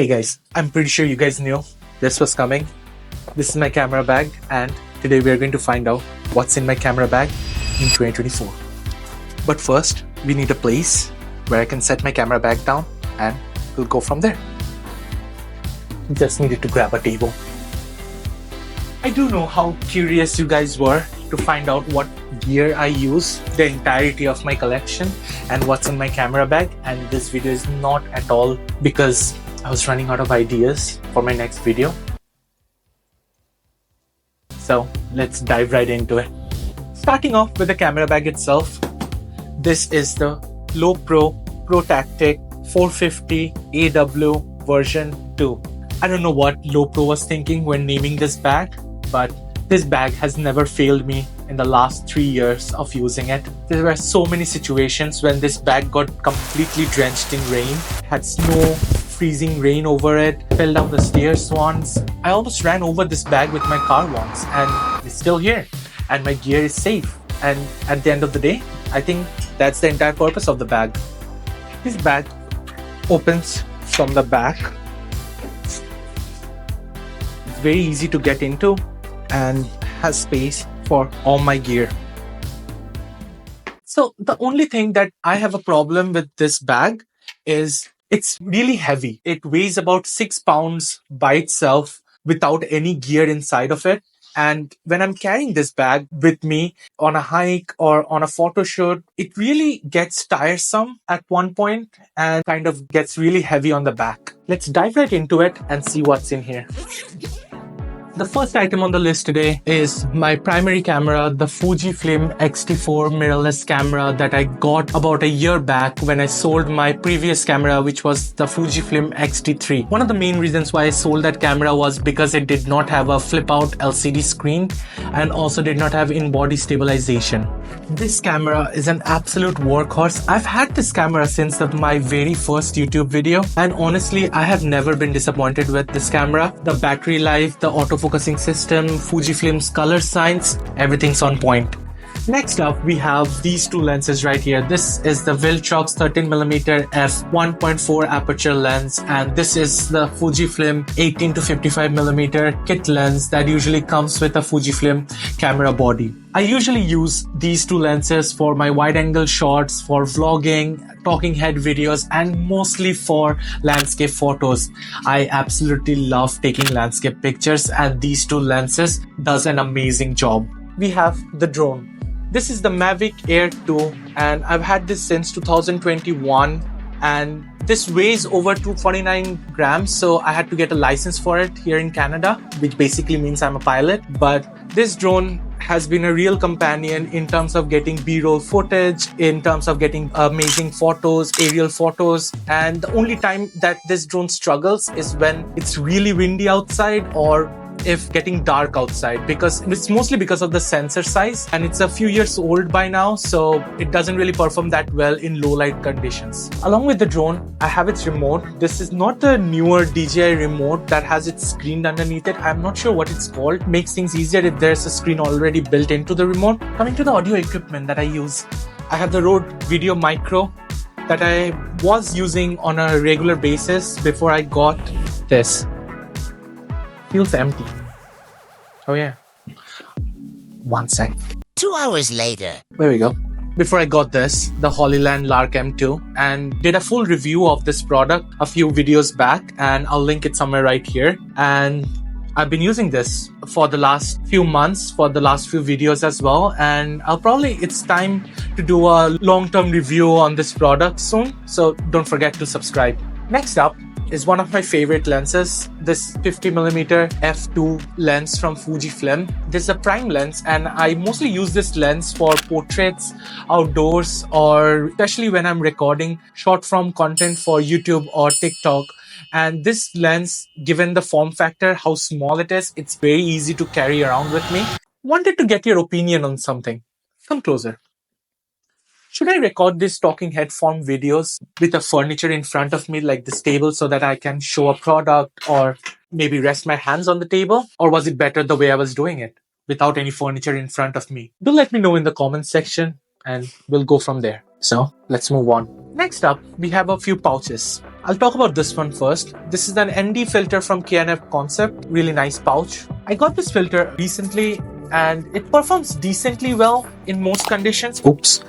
Hey guys, I'm pretty sure you guys knew this was coming. This is my camera bag, and today we are going to find out what's in my camera bag in 2024. But first, we need a place where I can set my camera bag down and we'll go from there. Just needed to grab a table. I do know how curious you guys were to find out what gear I use, the entirety of my collection, and what's in my camera bag. And this video is not at all because I was running out of ideas for my next video. So let's dive right into it. Starting off with the camera bag itself. This is the lowepro ProTactic 450 AW version 2. I don't know what lowepro was thinking when naming this bag, but this bag has never failed me in the last 3 years of using it. There were so many situations when this bag got completely drenched in rain, had snow, freezing rain over it, fell down the stairs once. I almost ran over this bag with my car once, and it's still here, and my gear is safe. And at the end of the day, I think that's the entire purpose of the bag. This bag opens from the back. It's very easy to get into and has space for all my gear. So the only thing that I have a problem with this bag is it's really heavy. It weighs about 6 pounds by itself without any gear inside of it. And when I'm carrying this bag with me on a hike or on a photo shoot, it really gets tiresome at one point and kind of gets really heavy on the back. Let's dive right into it and see what's in here. The first item on the list today is my primary camera, the Fujifilm X-T4 mirrorless camera that I got about a year back when I sold my previous camera, which was the Fujifilm X-T3. One of the main reasons why I sold that camera was because it did not have a flip-out LCD screen and also did not have in-body stabilization. This camera is an absolute workhorse. I've had this camera since my very first YouTube video, and honestly, I have never been disappointed with this camera. The battery life, the autofocusing system, Fujifilm's color science, everything's on point. Next up, we have these two lenses right here. This is the Viltrox 13mm f 1.4 aperture lens, and this is the Fujifilm 18 to 55mm kit lens that usually comes with a Fujifilm camera body. I usually use these two lenses for my wide-angle shots, for vlogging, talking head videos, and mostly for landscape photos. I absolutely love taking landscape pictures, and these two lenses does an amazing job. We have the drone. This is the Mavic Air 2, and I've had this since 2021, and this weighs over 249 grams, so I had to get a license for it here in Canada, which basically means I'm a pilot. But this drone has been a real companion in terms of getting B-roll footage, in terms of getting amazing photos, aerial photos. And the only time that this drone struggles is when it's really windy outside or if getting dark outside, because it's mostly because of the sensor size, and it's a few years old by now, so it doesn't really perform that well in low light conditions. Along with the drone, I have its remote. This is not the newer DJI remote that has its screen underneath it. I'm not sure what it's called. It makes things easier if there's a screen already built into the remote. Coming to the audio equipment that I use, I have the Rode Video Micro that I was using on a regular basis before I got this. Feels empty. Oh yeah. One sec. 2 hours later. There we go. Before I got this, the Holyland Lark M2, and did a full review of this product a few videos back, and I'll link it somewhere right here. And I've been using this for the last few months, for the last few videos as well, and it's time to do a long-term review on this product soon, so don't forget to subscribe. Next up is one of my favorite lenses, this 50mm f2 lens from Fujifilm. This is a prime lens, and I mostly use this lens for portraits, outdoors, or especially when I'm recording short form content for YouTube or TikTok. And this lens, given the form factor, how small it is, it's very easy to carry around with me. Wanted to get your opinion on something. Come closer. Should I record these talking head form videos with the furniture in front of me, like this table, so that I can show a product or maybe rest my hands on the table? Or was it better the way I was doing it, without any furniture in front of me? Do let me know in the comments section and we'll go from there. So let's move on. Next up, we have a few pouches. I'll talk about this one first. This is an ND filter from KNF Concept. Really nice pouch. I got this filter recently and it performs decently well in most conditions. Oops.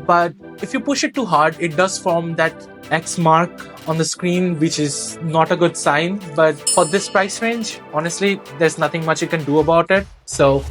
But if you push it too hard, it does form that X mark on the screen, which is not a good sign. But for this price range, honestly, there's nothing much you can do about it. So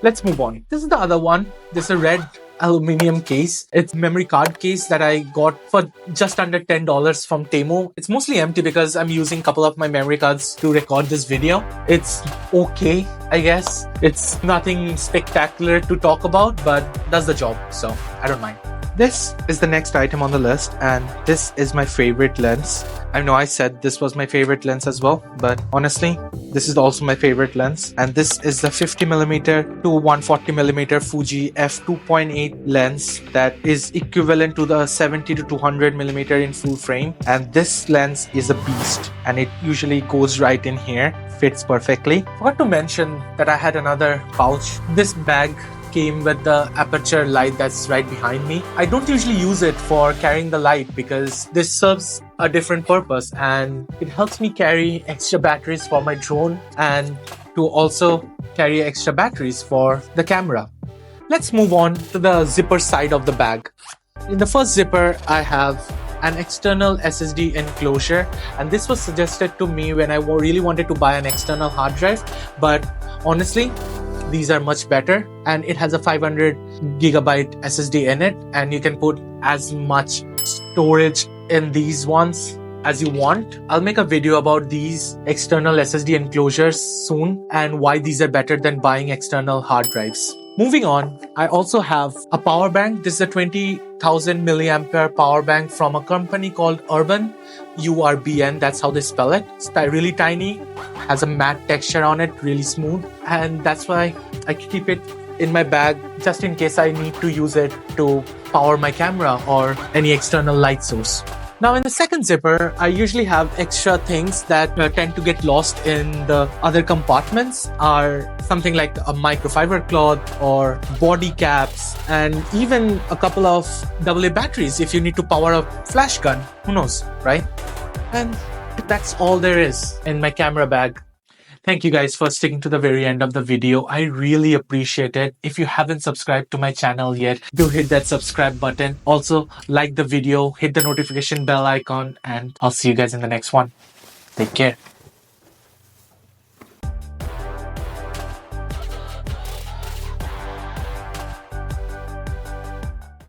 let's move on. This is the other one. This is a red aluminium case. It's a memory card case that I got for just under $10 from Temu. It's mostly empty because I'm using a couple of my memory cards to record this video. It's okay, I guess. It's nothing spectacular to talk about, but does the job, so I don't mind. This is the next item on the list, and this is my favorite lens. I know I said this was my favorite lens as well, but honestly, this is also my favorite lens. And this is the 50mm to 140mm Fuji f2.8 lens that is equivalent to the 70 to 200mm in full frame. And this lens is a beast, and it usually goes right in here, fits perfectly. Forgot to mention that I had another pouch. This bag came with the aperture light that's right behind me. I don't usually use it for carrying the light because this serves a different purpose, and it helps me carry extra batteries for my drone and to also carry extra batteries for the camera. Let's move on to the zipper side of the bag. In the first zipper, I have an external SSD enclosure, and this was suggested to me when I really wanted to buy an external hard drive, but honestly, these are much better, and it has a 500GB SSD in it, and you can put as much storage in these ones as you want. I'll make a video about these external SSD enclosures soon and why these are better than buying external hard drives. Moving on, I also have a power bank. This is a 20,000 milliampere power bank from a company called Urban, URBN, that's how they spell it. It's really tiny, has a matte texture on it, really smooth, and that's why I keep it in my bag just in case I need to use it to power my camera or any external light source. Now in the second zipper, I usually have extra things that tend to get lost in the other compartments, are something like a microfiber cloth or body caps, and even a couple of AA batteries if you need to power a flash gun. Who knows, right? And that's all there is in my camera bag. Thank you guys for sticking to the very end of the video. I really appreciate it. If you haven't subscribed to my channel yet, do hit that subscribe button. Also, like the video, hit the notification bell icon, and I'll see you guys in the next one. Take care.